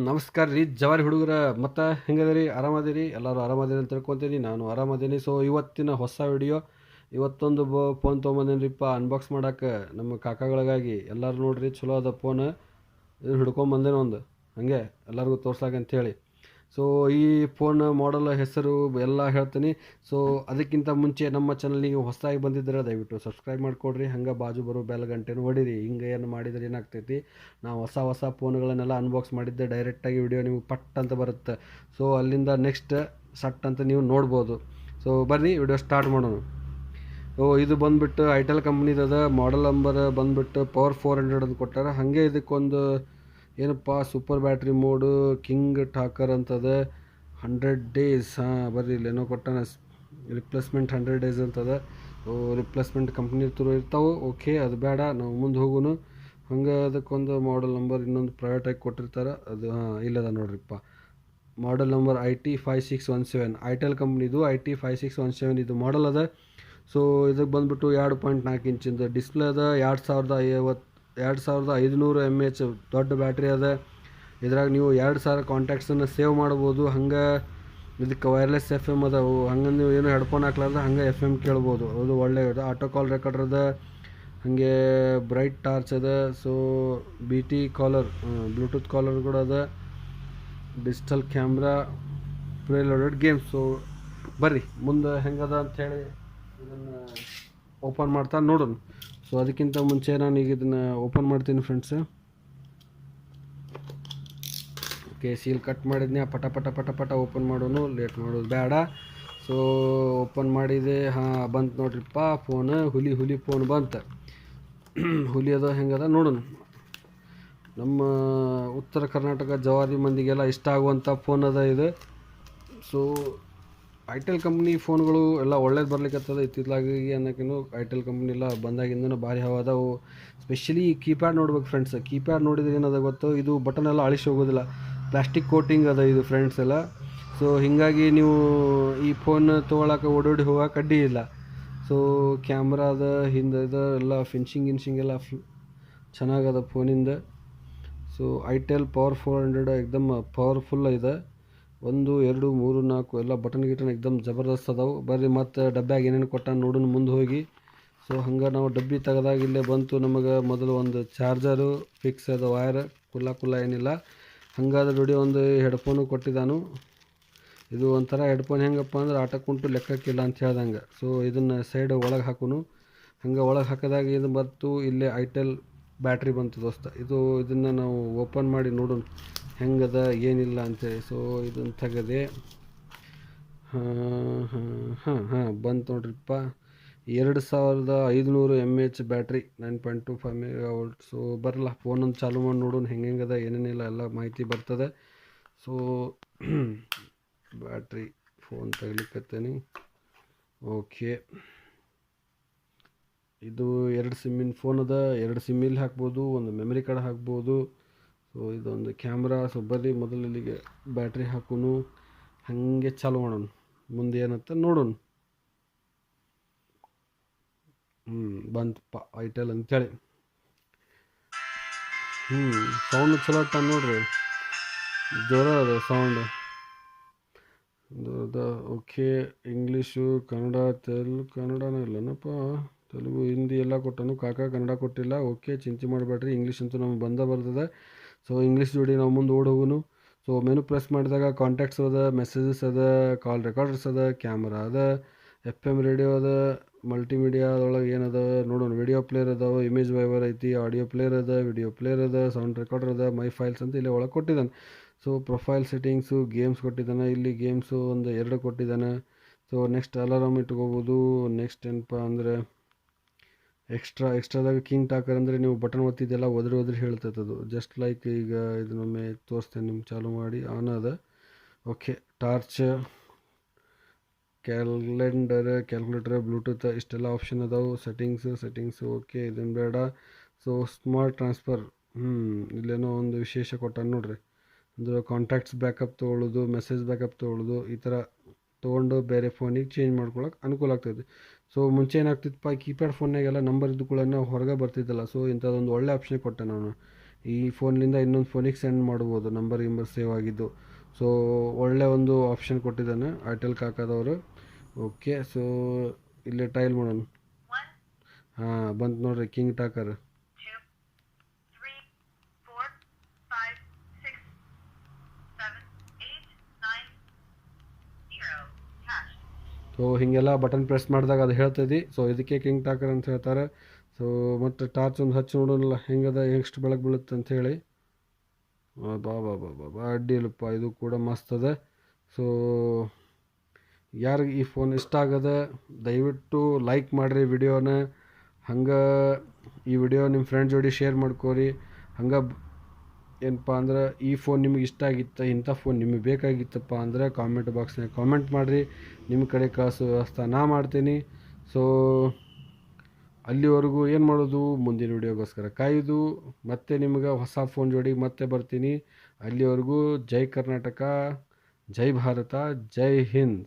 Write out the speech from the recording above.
ನಮಸ್ಕಾರ ರೀ ಜವಾರಿ ಹುಡುಗರ ಮತ್ತು ಹೆಂಗದಿರಿ ಆರಾಮದಿರಿ ಎಲ್ಲರೂ ಆರಾಮದಿರಿ ಅಂತ ತಿಳ್ಕೊತೀನಿ. ನಾನು ಆರಾಮದೀನಿ. ಸೊ ಇವತ್ತಿನ ಹೊಸ ವಿಡಿಯೋ ಇವತ್ತೊಂದು ಫೋನ್ ತೊಗೊಂಬಂದೇನಿರಿಪ್ಪ ಅನ್ಬಾಕ್ಸ್ ಮಾಡೋಕೆ ನಮ್ಮ ಕಾಕಾಗಳಿಗಾಗಿ. ಎಲ್ಲರೂ ನೋಡ್ರಿ ಚಲೋ ಅದ ಫೋನ್ ಹಿಡ್ಕೊಂಬಂದೇನೋ ಒಂದು ಹಾಗೆ ಎಲ್ಲರಿಗೂ ತೋರ್ಸಾಕೆ ಅಂಥೇಳಿ. ಸೊ ಈ ಫೋನ್ ಮಾಡಲ್ ಹೆಸರು ಎಲ್ಲ ಹೇಳ್ತೀನಿ. ಸೊ ಅದಕ್ಕಿಂತ ಮುಂಚೆ ನಮ್ಮ ಚಾನಲ್ನಿಗೆ ಹೊಸದಾಗಿ ಬಂದಿದ್ದರೆ ದಯವಿಟ್ಟು ಸಬ್ಸ್ಕ್ರೈಬ್ ಮಾಡಿಕೊಡ್ರಿ. ಹಂಗೆ ಬಾಜು ಬರೋ ಬೆಲ್ ಗಂಟೆನೂ ಹೊಡೀರಿ. ಹಿಂಗೆ ಏನು ಮಾಡಿದರೆ ಏನಾಗ್ತೈತಿ, ನಾವು ಹೊಸ ಫೋನ್ಗಳನ್ನೆಲ್ಲ ಅನ್ಬಾಕ್ಸ್ ಮಾಡಿದ್ದೆ ಡೈರೆಕ್ಟಾಗಿ ವಿಡಿಯೋ ನಿಮಗೆ ಪಟ್ ಅಂತ ಬರುತ್ತೆ. ಸೊ ಅಲ್ಲಿಂದ ನೆಕ್ಸ್ಟ್ ಸಟ್ ಅಂತ ನೀವು ನೋಡ್ಬೋದು. ಸೊ ಬರ್ರಿ ವಿಡಿಯೋ ಸ್ಟಾರ್ಟ್ ಮಾಡೋಣ. ಇದು ಬಂದುಬಿಟ್ಟು ಐಟೆಲ್ ಕಂಪ್ನಿದದ. ಮಾಡಲ್ ನಂಬರ್ ಬಂದುಬಿಟ್ಟು ಪವರ್ 400 ಅಂತ ಕೊಟ್ಟಾರ. ಹಾಗೆ ಇದಕ್ಕೊಂದು ಏನಪ್ಪ super battery mode king Thakur ಅಂತದ. 100 ಡೇಸ್ ಬರ್ರಿ ಇಲ್ಲೇನೋ ಕೊಟ್ಟಾನ ರಿಪ್ಲೇಸ್ಮೆಂಟ್ 100 ಡೇಸ್ ಅಂತದ. ರಿಪ್ಲೇಸ್ಮೆಂಟ್ ಕಂಪ್ನಿ ಥ್ರೂ ಇರ್ತಾವೆ. ಓಕೆ ಅದು ಬೇಡ, ನಾವು ಮುಂದೆ ಹೋಗೋನು. ಹಂಗೆ ಅದಕ್ಕೊಂದು ಮಾಡಲ್ ನಂಬರ್ ಇನ್ನೊಂದು ಪ್ರೈವೇಟಾಗಿ ಕೊಟ್ಟಿರ್ತಾರೆ. ಅದು ಇಲ್ಲದ ನೋಡ್ರಿಪ್ಪ, ಮಾಡಲ್ ನಂಬರ್ IT5617 ಐಟೆಲ್ ಕಂಪ್ನಿದು. IT5617 ಇದು ಮಾಡಲ್ ಅದ. ಸೊ ಇದಕ್ಕೆ ಬಂದುಬಿಟ್ಟು 2.4 ಇಂಚಿಂದ ಡಿಸ್ಪ್ಲೇ ಅದ. 2500 mAh ದೊಡ್ಡ ಬ್ಯಾಟ್ರಿ ಅದ. ಇದ್ರಾಗ ನೀವು 2000 ಕಾಂಟ್ಯಾಕ್ಟ್ಸನ್ನು ಸೇವ್ ಮಾಡ್ಬೋದು. ಹಂಗೆ ಇದಕ್ಕೆ ವೈರ್ಲೆಸ್ FM ಅದಾವು. ಹಂಗೆ ನೀವು ಏನು ಹೆಡ್ಫೋನ್ ಹಾಕ್ಲಾರ್ದ ಹಂಗೆ FM ಕೇಳ್ಬೋದು. ಅದು ಒಳ್ಳೆ ಆಟೋ ಕಾಲ್ ರೆಕಾರ್ಡರ್ ಅದ. ಹಾಗೆ ಬ್ರೈಟ್ ಟಾರ್ಚ್ ಅದ. So BT caller bluetooth caller ಕೂಡ ಅದ. Digital camera, preloaded game. So ಬರ್ರಿ ಮುಂದೆ ಹೆಂಗದ ಅಂಥೇಳಿ ಇದನ್ನು ಓಪನ್ ಮಾಡ್ತಾ ನೋಡೋಣ. ಸೊ ಅದಕ್ಕಿಂತ ಮುಂಚೆ ನಾನು ಈಗ ಇದನ್ನು ಓಪನ್ ಮಾಡ್ತೀನಿ ಫ್ರೆಂಡ್ಸ್. ಓಕೆ, ಸೀಲ್ ಕಟ್ ಮಾಡಿದ್ನಿ. ಪಟ ಪಟ ಪಟ ಪಟ ಓಪನ್ ಮಾಡೋನು, ಲೇಟ್ ಮಾಡೋದು ಬೇಡ. ಸೊ ಓಪನ್ ಮಾಡಿದೆ. ಬಂತು ನೋಡ್ರಿಪ್ಪ ಫೋನ್. ಹುಲಿ ಫೋನ್ ಬಂತು. ಹುಲಿ ಅದ ಹೆಂಗದ ನೋಡೋಣ. ನಮ್ಮ ಉತ್ತರ ಕರ್ನಾಟಕ ಜವಾರಿ ಮಂದಿಗೆಲ್ಲ ಇಷ್ಟ ಆಗುವಂಥ ಫೋನ್ ಅದ ಇದು. ಸೊ ಐಟೆಲ್ ಕಂಪ್ನಿ ಫೋನ್ಗಳು ಎಲ್ಲ ಒಳ್ಳೇದು ಬರ್ಲಿಕ್ಕತ್ತದ ಇತ್ತಿತ್ತಲಾಗಿ ಅನ್ನೋಕ್ಕೇನು. ಐಟೆಲ್ ಕಂಪ್ನಿ ಎಲ್ಲ ಬಂದಾಗಿಂದನೂ ಭಾರಿ ಹವಾದವು. ಸ್ಪೆಷಲಿ ಕೀಪ್ಯಾಡ್ ನೋಡ್ಬೇಕು ಫ್ರೆಂಡ್ಸ್. ಕೀಪ್ಯಾಡ್ ನೋಡಿದ್ರೆ ಏನದ ಗೊತ್ತು, ಇದು ಬಟನ್ ಎಲ್ಲ ಅಳಿಸಿ ಹೋಗೋದಿಲ್ಲ. ಪ್ಲಾಸ್ಟಿಕ್ ಕೋಟಿಂಗ್ ಅದ ಇದು ಫ್ರೆಂಡ್ಸ್ ಎಲ್ಲ. ಸೊ ಹೀಗಾಗಿ ನೀವು ಈ ಫೋನ್ ತೊಗೊಳಕ್ಕೆ ಓಡೋಡಿ ಹೋಗೋಕೆ ಅಡ್ಡಿ ಇಲ್ಲ. ಸೊ ಕ್ಯಾಮ್ರಾ ಅದ, ಹಿಂದೆ ಇದು ಎಲ್ಲ ಫಿನಿಶಿಂಗ್ ಎಲ್ಲ ಚೆನ್ನಾಗದ ಫೋನಿಂದ. ಸೊ ಐಟೆಲ್ ಪವರ್ 400 ಎಕ್ದಮ್ ಪವರ್ಫುಲ್ ಇದೆ. 1 2 3 4 ಎಲ್ಲ ಬಟನ್ ಎಕ್ದಮ್ ಜಬರ್ದಸ್ತ್ ಅದಾವೆ. ಬರ್ರಿ ಮತ್ತು ಡಬ್ಬ್ಯಾಗ ಏನೇನು ಕೊಟ್ಟಾನ ನೋಡೋಣ ಮುಂದೆ ಹೋಗಿ. ಸೊ ಹಂಗೆ ನಾವು ಡಬ್ಬಿ ತೆಗೆದಾಗ ಇಲ್ಲೇ ಬಂತು ನಮಗೆ ಮೊದಲು ಒಂದು ಚಾರ್ಜರು ಫಿಕ್ಸ್ ಅದ ವೈರ್, ಕುಲ್ಲ ಏನಿಲ್ಲ. ಹಂಗಾದ್ರೆ ನೋಡಿ ಒಂದು ಹೆಡ್ಫೋನು ಕೊಟ್ಟಿದ್ದಾನು. ಇದು ಒಂಥರ ಹೆಡ್ಫೋನ್ ಹೆಂಗಪ್ಪ ಅಂದ್ರೆ ಆಟಕ್ಕುಂಟು ಲೆಕ್ಕಕ್ಕಿಲ್ಲ ಅಂತ ಹೇಳ್ದಂಗೆ. ಸೊ ಇದನ್ನು ಸೈಡ್ ಒಳಗೆ ಹಾಕೋನು. ಹಂಗೆ ಒಳಗೆ ಹಾಕಿದಾಗ ಇದು ಬಂತು. ಇಲ್ಲೇ ಐಟೆಲ್ ಬ್ಯಾಟ್ರಿ ಬಂತು ದೋಸ್ತ. ಇದನ್ನು ನಾವು ಓಪನ್ ಮಾಡಿ ನೋಡೋಣ ಹೆಂಗದ ಏನಿಲ್ಲ ಅಂತೇಳಿ. ಸೊ ಇದನ್ನು ತೆಗೆದೆ. ಬಂತು ನೋಡ್ರಿಪ್ಪ 2500 mAh ಬ್ಯಾಟ್ರಿ, 9.25 MV. ಸೊ ಬರಲ್ಲ ಫೋನೊಂದು ಚಾಲು ಮಾಡಿ ನೋಡೋಣ ಹೆಂಗದ ಏನೇನಿಲ್ಲ ಎಲ್ಲ ಮಾಹಿತಿ ಬರ್ತದೆ. ಸೊ ಬ್ಯಾಟ್ರಿ ಫೋನ್ ತೆಗಿಲಿಕ್ಕತ್ತೇನೆ. ಓಕೆ, ಇದು 2 ಸಿಮ್ಮಿನ ಫೋನ್ ಅದ. 2 ಸಿಮ್ ಇಲ್ಲಿ ಹಾಕ್ಬೋದು, ಒಂದು ಮೆಮರಿ ಕಾರ್ಡ್ ಹಾಕ್ಬೋದು. ಸೊ ಇದೊಂದು ಕ್ಯಾಮ್ರಾ. ಸೊ ಬರ್ರಿ ಮೊದಲು ಇಲ್ಲಿಗೆ ಬ್ಯಾಟ್ರಿ ಹಾಕೋನು, ಹಾಗೆ ಚಾಲು ಮಾಡೋಣ, ಮುಂದೆ ಏನಂತ ನೋಡೋಣ. ಬಂತಪ್ಪ ಐಟೆಲ್ ಅಂತೇಳಿ. ಸೌಂಡ್ ಚಲೋ ಇಟ್ಟ ನೋಡ್ರಿ, ಜೋರ ಅದ ಸೌಂಡ್. ಓಕೆ, ಇಂಗ್ಲೀಷು, ಕನ್ನಡ, ಕನ್ನಡನೂ ಇಲ್ಲನಪ್ಪ, ತೆಲುಗು, ಹಿಂದಿ ಎಲ್ಲ ಕೊಟ್ಟನು. ಕನ್ನಡ ಕೊಟ್ಟಿಲ್ಲ. ಓಕೆ, ಚಿಂತೆ ಮಾಡಬೇಡ್ರಿ, ಇಂಗ್ಲೀಷ್ ಅಂತೂ ನಮ್ಗೆ ಬರ್ತದೆ. ಸೊ ಇಂಗ್ಲೀಷ್ ಜೋಡಿ ನಾವು ಮುಂದೆ ಹೋಗೋನು. ಸೊ ಮೆನು ಪ್ರೆಸ್ ಮಾಡಿದಾಗ ಕಾಂಟ್ಯಾಕ್ಟ್ಸ್ ಅದ, ಮೆಸೇಜಸ್ ಅದ, ಕಾಲ್ ರೆಕಾರ್ಡರ್ಸ್ ಅದ, ಕ್ಯಾಮ್ರಾ ಅದ, FM ರೇಡಿಯೋ ಅದ, ಮಲ್ಟಿಮೀಡಿಯಾ ಅದರೊಳಗೆ ಏನದ ನೋಡೋಣ. ವಿಡಿಯೋ ಪ್ಲೇಯರ್ ಅದಾವೆ, ಇಮೇಜ್ ವೈವರ್ ಐತಿ, ಆಡಿಯೋ ಪ್ಲೇಯರ್ ಅದ, ವಿಡಿಯೋ ಪ್ಲೇಯರ್ ಅದ, ಸೌಂಡ್ ರೆಕಾರ್ಡರ್ ಅದ, ಮೈ ಫೈಲ್ಸ್ ಅಂತ ಇಲ್ಲಿ ಒಳಗೆ ಕೊಟ್ಟಿದ್ದಾನೆ. ಸೊ ಪ್ರೊಫೈಲ್ ಸೆಟ್ಟಿಂಗ್ಸು, ಗೇಮ್ಸ್ ಕೊಟ್ಟಿದ್ದಾನೆ. ಇಲ್ಲಿ ಗೇಮ್ಸು ಒಂದು 2 ಕೊಟ್ಟಿದ್ದಾನೆ. ಸೊ ನೆಕ್ಸ್ಟ್ ಅಲಾರಾಮ್ ಇಟ್ಕೋಬೋದು. ನೆಕ್ಸ್ಟ್ ಏನಪ್ಪ ಅಂದರೆ ಎಕ್ಸ್ಟ್ರಾದಾಗ ಕಿಂಗ್ ಟಾಕರ್ ಅಂದರೆ ನೀವು ಬಟನ್ ಒತ್ತಿದ್ದೆಲ್ಲ ಒದ್ರಿ ಹೇಳ್ತೈತೆ ಅದು. ಜಸ್ಟ್ ಲೈಕ್ ಈಗ ಇದನ್ನೊಮ್ಮೆ ತೋರಿಸ್ತೇನೆ ನಿಮ್ಗೆ ಚಾಲು ಮಾಡಿ. ಆನ್ ಅದ. ಓಕೆ, ಟಾರ್ಚ್, ಕ್ಯಾಲ್ಕುಲೇಟರ್, ಬ್ಲೂಟೂತ್ ಇಷ್ಟೆಲ್ಲ ಆಪ್ಷನ್ ಅದಾವೆ. ಸೆಟ್ಟಿಂಗ್ಸು ಓಕೆ, ಇದನ್ನು ಬೇಡ. ಸೊ ಸ್ಮಾರ್ಟ್ ಟ್ರಾನ್ಸ್ಫರ್, ಇಲ್ಲೇನೋ ಒಂದು ವಿಶೇಷ ಕೊಟ್ಟಾನ ನೋಡ್ರಿ. ಅಂದರೆ ಕಾಂಟ್ಯಾಕ್ಟ್ಸ್ ಬ್ಯಾಕಪ್ ತೊಗೊಳ್ಳೋದು, ಮೆಸೇಜ್ ಬ್ಯಾಕಪ್ ತೊಗೊಳ್ಳೋದು, ಈ ಥರ ತೊಗೊಂಡು ಬೇರೆ ಫೋನಿಗೆ ಚೇಂಜ್ ಮಾಡ್ಕೊಳಕ್ಕೆ ಅನುಕೂಲ ಆಗ್ತದೆ. ಸೊ ಮುಂಚೆ ಏನಾಗ್ತಿತ್ತಪ್ಪ, ಕೀಪ್ಯಾಡ್ ಫೋನ್ನಾಗೆಲ್ಲ ನಂಬರ್ ಇದ್ದುಕೊಳ್ಳೋ ಹೊರಗೆ ಬರ್ತಿದ್ದಲ್ಲ. ಸೊ ಇಂಥದ್ದೊಂದು ಒಳ್ಳೆ ಆಪ್ಷನ್ ಕೊಟ್ಟೆ ನಾನು. ಈ ಫೋನ್ಲಿಂದ ಇನ್ನೊಂದು ಫೋನಿಗೆ ಸೆಂಡ್ ಮಾಡ್ಬೋದು, ನಂಬರ್ ಸೇವ್ ಆಗಿದ್ದು. ಸೊ ಒಳ್ಳೆ ಒಂದು ಆಪ್ಷನ್ ಕೊಟ್ಟಿದ್ದಾನೆ ಐಟೆಲ್ ಕಾಕಾದವರು. ಓಕೆ, ಸೊ ಇಲ್ಲೇ ಟೈಲ್ ಮಾಡೋಣ. ಹಾಂ, ಬಂತು ನೋಡ್ರಿ ಕಿಂಗ್ ಟಾಕರ್. ಸೊ ಹೀಗೆಲ್ಲ ಬಟನ್ ಪ್ರೆಸ್ ಮಾಡಿದಾಗ ಅದು ಹೇಳ್ತದೆ. ಸೊ ಇದಕ್ಕೆ ಕಿಂಗ್ ಟಾಕರ್ ಅಂತ ಹೇಳ್ತಾರೆ. ಸೊ ಮತ್ತು ಟಾರ್ಚ್ ಒಂದು ಹಚ್ಚಿ ನೋಡೋಣ ಹೆಂಗದ, ಎಷ್ಟು ಬೆಳಕು ಬೀಳುತ್ತೆ ಅಂಥೇಳಿ. ಬಾ ಬಾ ಬಾ ಬಾ ಬಾ ಅಡ್ಡಿಲ್ಲಪ್ಪ, ಇದು ಕೂಡ ಮಸ್ತ್ ಅದ. ಸೊ ಯಾರಿಗೆ ಈ ಫೋನ್ ಇಷ್ಟ ಆಗದ ದಯವಿಟ್ಟು ಲೈಕ್ ಮಾಡಿರಿ ವಿಡಿಯೋನ. ಹಂಗೆ ಈ ವಿಡಿಯೋ ನಿಮ್ಮ ಫ್ರೆಂಡ್ ಜೋಡಿ ಶೇರ್ ಮಾಡ್ಕೋರಿ. ಹಂಗೆ ಏನಪ್ಪ ಅಂದ್ರೆ ಈ ಫೋನ್ ನಿಮಗೆ ಇಷ್ಟ ಆಗಿತ್ತು, ಇಂಥ ಫೋನ್ ನಿಮಗೆ ಬೇಕಾಗಿತ್ತಪ್ಪ ಅಂದರೆ ಕಾಮೆಂಟ್ ಬಾಕ್ಸ್ನಾಗ ಕಾಮೆಂಟ್ ಮಾಡಿರಿ. ನಿಮ್ಮ ಕಡೆ ಕಳಿಸೋ ವ್ಯವಸ್ಥೆ ನಾ ಮಾಡ್ತೀನಿ. ಸೊ ಅಲ್ಲಿವರೆಗೂ ಏನು ಮಾಡೋದು, ಮುಂದಿನ ವಿಡಿಯೋಗೋಸ್ಕರ ಕಾಯೋದು. ಮತ್ತೆ ನಿಮ್ಗೆ ಹೊಸ ಫೋನ್ ಜೋಡಿ ಮತ್ತೆ ಬರ್ತೀನಿ. ಅಲ್ಲಿವರೆಗೂ ಜೈ ಕರ್ನಾಟಕ, ಜೈ ಭಾರತ, ಜೈ ಹಿಂದ್.